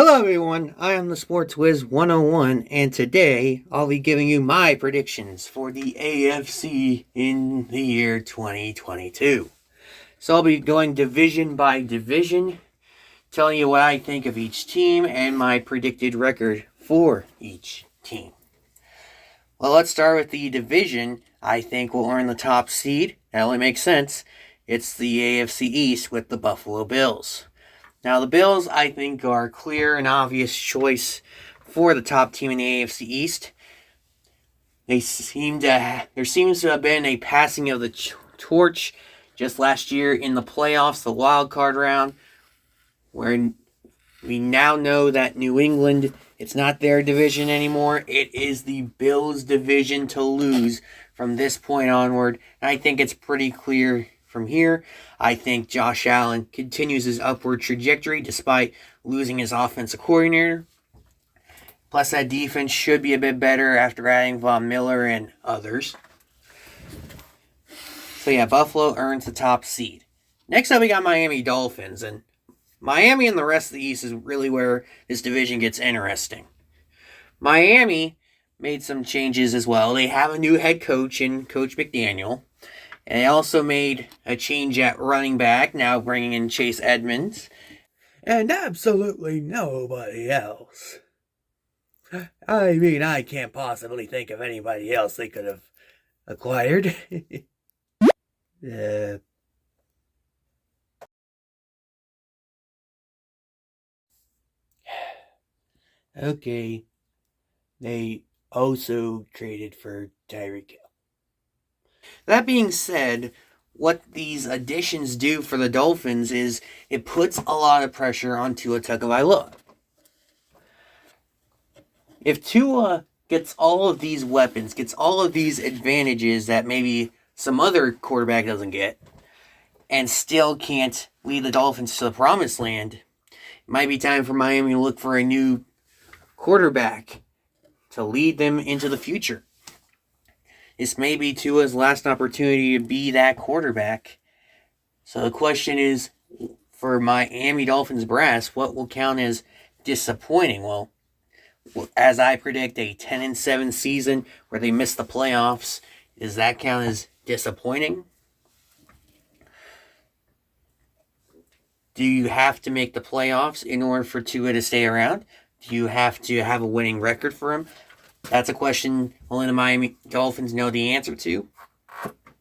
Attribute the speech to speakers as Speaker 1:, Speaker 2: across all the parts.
Speaker 1: Hello everyone, I am the Sports Wiz 101, and today I'll be giving you my predictions for the AFC in the year 2022. So I'll be going division by division, telling you what I think of each team and my predicted record for each team. Well, let's start with the division I think will earn the top seed. That only makes sense. It's the AFC East with the Buffalo Bills. Now, the Bills, I think, are a clear and obvious choice for the top team in the AFC East. There seems to have been a passing of the torch just last year in the playoffs, the wild card round, where we now know that New England, it's not their division anymore. It is the Bills' division to lose from this point onward. And I think it's pretty clear from here. I think Josh Allen continues his upward trajectory despite losing his offensive coordinator. Plus, that defense should be a bit better after adding Von Miller and others. So yeah, Buffalo earns the top seed. Next up, we got Miami Dolphins. And Miami and the rest of the East is really where this division gets interesting. Miami made some changes as well. They have a new head coach in Coach McDaniel. And they also made a change at running back, now bringing in Chase Edmonds. And absolutely nobody else. I mean, I can't possibly think of anybody else they could have acquired. Okay. They also traded for Tyreek Hill. That being said, what these additions do for the Dolphins is it puts a lot of pressure on Tua Tagovailoa. If Tua gets all of these weapons, gets all of these advantages that maybe some other quarterback doesn't get, and still can't lead the Dolphins to the promised land, it might be time for Miami to look for a new quarterback to lead them into the future. This may be Tua's last opportunity to be that quarterback. So the question is, for Miami Dolphins brass, what will count as disappointing? Well, as I predict, a 10-7 season where they miss the playoffs, does that count as disappointing? Do you have to make the playoffs in order for Tua to stay around? Do you have to have a winning record for him? That's a question only the Miami Dolphins know the answer to.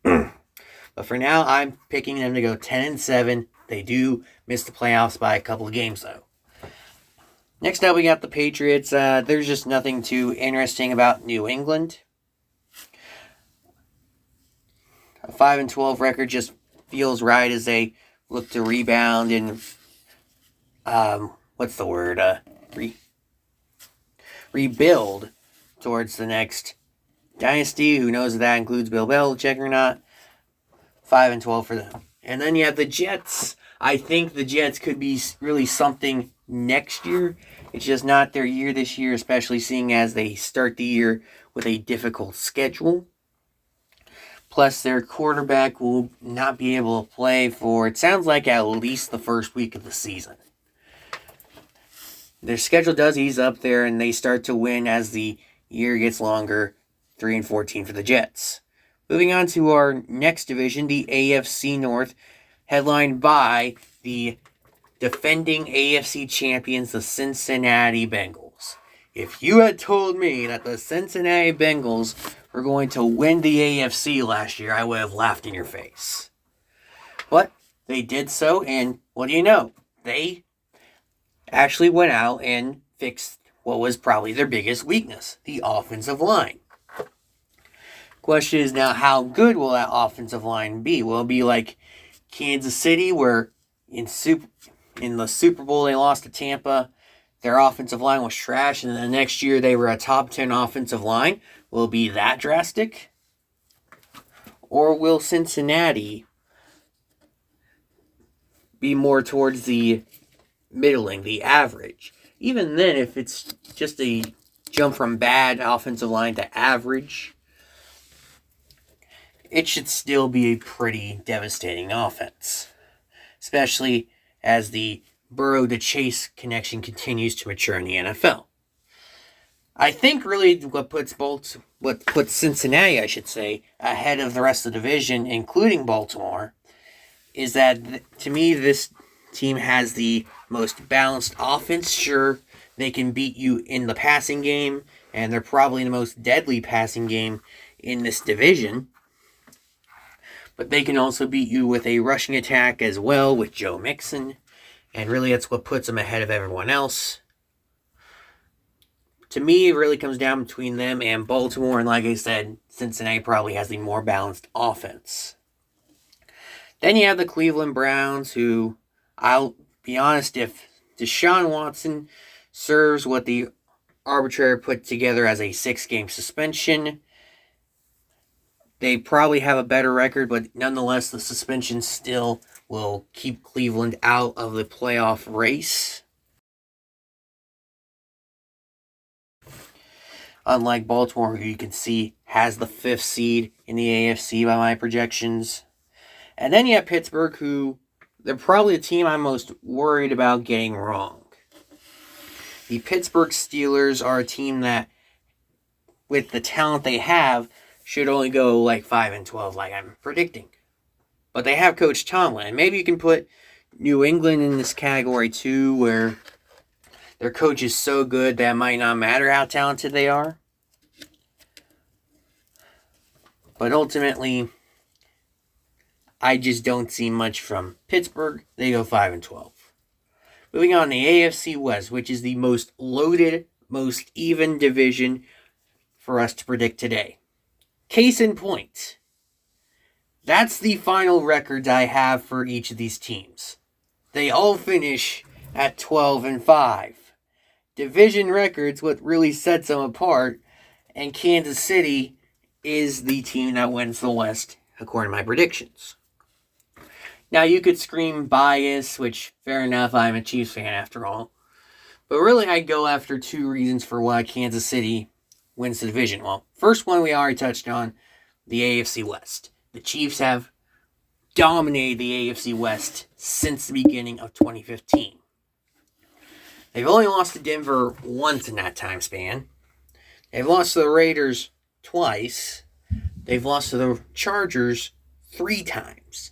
Speaker 1: But for now, I'm picking them to go 10-7. They do miss the playoffs by a couple of games, though. Next up, we got the Patriots. There's just nothing too interesting about New England. A 5-12 record just feels right as they look to rebound and rebuild towards the next dynasty. Who knows if that includes Bill Belichick or not. 5-12 for them. And then you have the Jets. I think the Jets could be really something next year. It's just not their year this year, especially seeing as they start the year with a difficult schedule. Plus, their quarterback will not be able to play for, it sounds like, at least the first week of the season. Their schedule does ease up there, and they start to win as the year gets longer. 3-14 for the Jets. Moving on to our next division, the AFC North, headlined by the defending AFC champions, the Cincinnati Bengals. If you had told me that the Cincinnati Bengals were going to win the AFC last year, I would have laughed in your face. But they did so, and what do you know? They actually went out and fixed what was probably their biggest weakness, the offensive line. Question is now, how good will that offensive line be? Will it be like Kansas City, where in the Super Bowl they lost to Tampa, their offensive line was trash, and then the next year they were a top 10 offensive line? Will it be that drastic? Or will Cincinnati be more towards the middling, the average? Even then, if it's just a jump from bad offensive line to average, it should still be a pretty devastating offense. Especially as the Burrow to Chase connection continues to mature in the NFL. I think really what puts Cincinnati, I should say, ahead of the rest of the division, including Baltimore, is that to me this team has the most balanced offense. Sure, they can beat you in the passing game, and they're probably the most deadly passing game in this division. But they can also beat you with a rushing attack as well with Joe Mixon, and really that's what puts them ahead of everyone else. To me, it really comes down between them and Baltimore, and like I said, Cincinnati probably has the more balanced offense. Then you have the Cleveland Browns, who, I'll be honest, if Deshaun Watson serves what the arbitrator put together as a 6-game suspension, they probably have a better record, but nonetheless, the suspension still will keep Cleveland out of the playoff race. Unlike Baltimore, who you can see has the 5th seed in the AFC by my projections. And then you have Pittsburgh, who they're probably the team I'm most worried about getting wrong. The Pittsburgh Steelers are a team that, with the talent they have, should only go like 5-12 like I'm predicting. But they have Coach Tomlin. And maybe you can put New England in this category too, where their coach is so good that it might not matter how talented they are. But ultimately, I just don't see much from Pittsburgh. They go 5-12. Moving on to the AFC West, which is the most loaded, most even division for us to predict today. Case in point, that's the final records I have for each of these teams. They all finish at 12-5. Division records, what really sets them apart, and Kansas City is the team that wins the West, according to my predictions. Now, you could scream bias, which, fair enough, I'm a Chiefs fan after all. But really, I'd go after 2 reasons for why Kansas City wins the division. Well, first one we already touched on, the AFC West. The Chiefs have dominated the AFC West since the beginning of 2015. They've only lost to Denver once in that time span. They've lost to the Raiders twice. They've lost to the Chargers 3 times.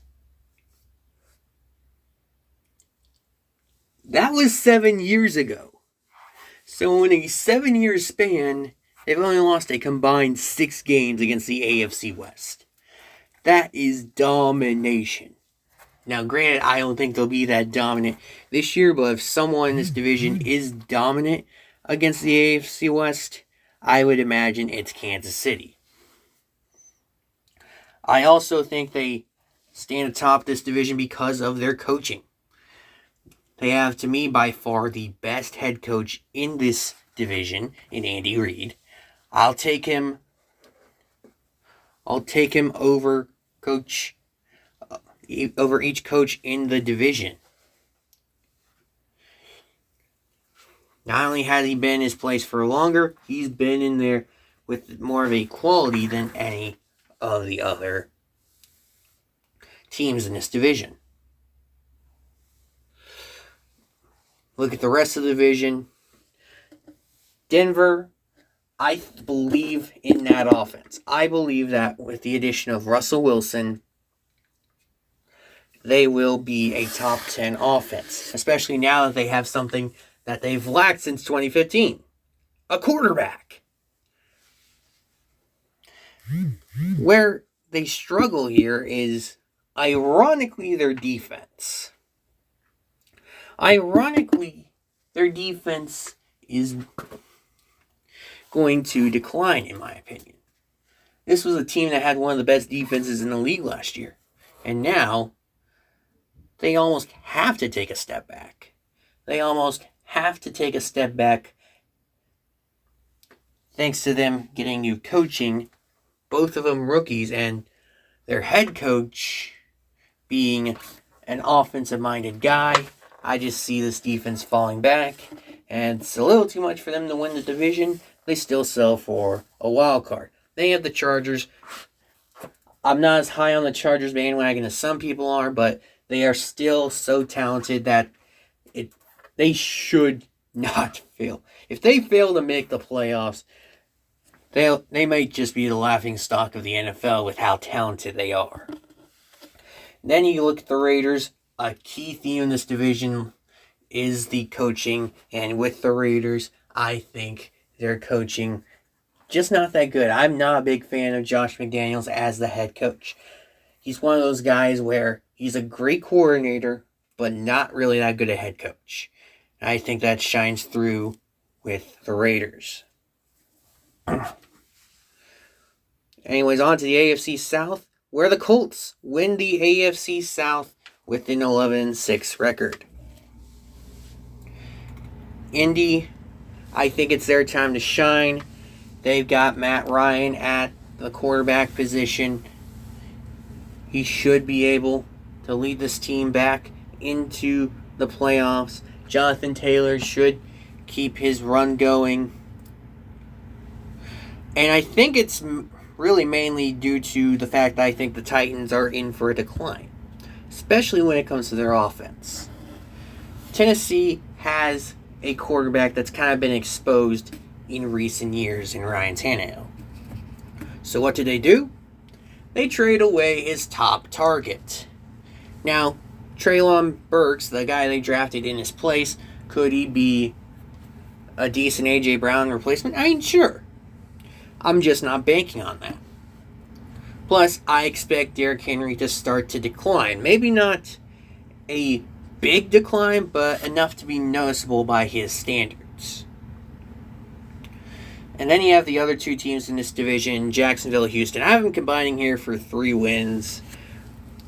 Speaker 1: That was 7 years ago. So in a 7-year span, they've only lost a combined 6 games against the AFC West. That is domination. Now, granted, I don't think they'll be that dominant this year, but if someone in this division is dominant against the AFC West, I would imagine it's Kansas City. I also think they stand atop this division because of their coaching. They have, to me, by far the best head coach in this division in Andy Reid. I'll take him over each coach in the division. Not only has he been in his place for longer, he's been in there with more of a quality than any of the other teams in this division. Look at the rest of the division. Denver, I believe in that offense. I believe that with the addition of Russell Wilson, they will be a top 10 offense, especially now that they have something that they've lacked since 2015, a quarterback. Where they struggle here is, ironically, their defense. Ironically, their defense is going to decline, in my opinion. This was a team that had one of the best defenses in the league last year. And now, they almost have to take a step back. They almost have to take a step back thanks to them getting new coaching, both of them rookies, and their head coach being an offensive-minded guy. I just see this defense falling back, and it's a little too much for them to win the division. They still sell for a wild card. They have the Chargers. I'm not as high on the Chargers bandwagon as some people are, but they are still so talented that it they should not fail. If they fail to make the playoffs, they might just be the laughing stock of the NFL with how talented they are. Then you look at the Raiders. A key theme in this division is the coaching. And with the Raiders, I think their coaching just not that good. I'm not a big fan of Josh McDaniels as the head coach. He's one of those guys where he's a great coordinator, but not really that good a head coach. And I think that shines through with the Raiders. Anyways, on to the AFC South, where the Colts win the AFC South with an 11-6 record. Indy, I think it's their time to shine. They've got Matt Ryan at the quarterback position. He should be able to lead this team back into the playoffs. Jonathan Taylor should keep his run going. And I think it's really mainly due to the fact that I think the Titans are in for a decline, especially when it comes to their offense. Tennessee has a quarterback that's kind of been exposed in recent years in Ryan Tannehill. So what do? They trade away his top target. Now, Treylon Burks, the guy they drafted in his place, could he be a decent A.J. Brown replacement? I mean, sure. I'm just not banking on that. Plus, I expect Derrick Henry to start to decline. Maybe not a big decline, but enough to be noticeable by his standards. And then you have the other two teams in this division, Jacksonville and Houston. I have them combining here for 3 wins.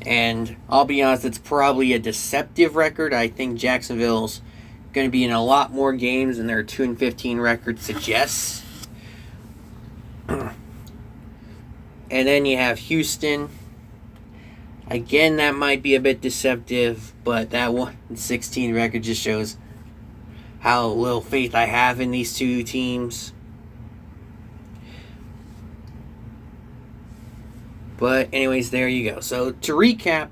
Speaker 1: And I'll be honest, it's probably a deceptive record. I think Jacksonville's going to be in a lot more games than their 2-15 record suggests. And then you have Houston. Again, that might be a bit deceptive, but that 1-16 record just shows how little faith I have in these two teams. But anyways, there you go. So to recap,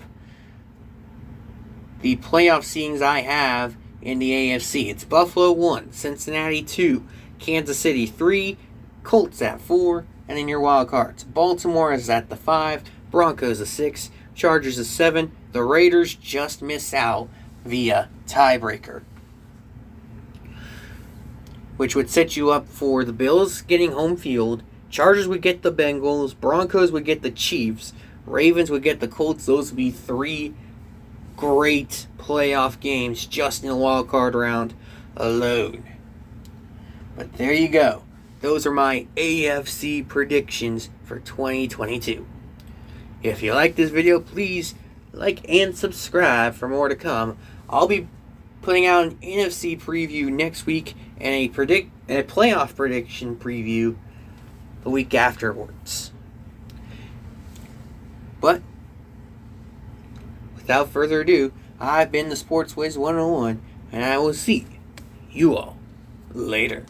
Speaker 1: the playoff seedings I have in the AFC. It's Buffalo 1, Cincinnati 2, Kansas City 3, Colts at 4, and then your wild cards. Baltimore is at the 5, Broncos at 6, Chargers at 7. The Raiders just miss out via tiebreaker, which would set you up for the Bills getting home field. Chargers would get the Bengals, Broncos would get the Chiefs, Ravens would get the Colts. Those would be 3 great playoff games just in the wild card round alone. But there you go. Those are my AFC predictions for 2022. If you like this video, please like and subscribe for more to come. I'll be putting out an NFC preview next week and a playoff prediction preview the week afterwards. But without further ado, I've been the Sports Wiz 101, and I will see you all later.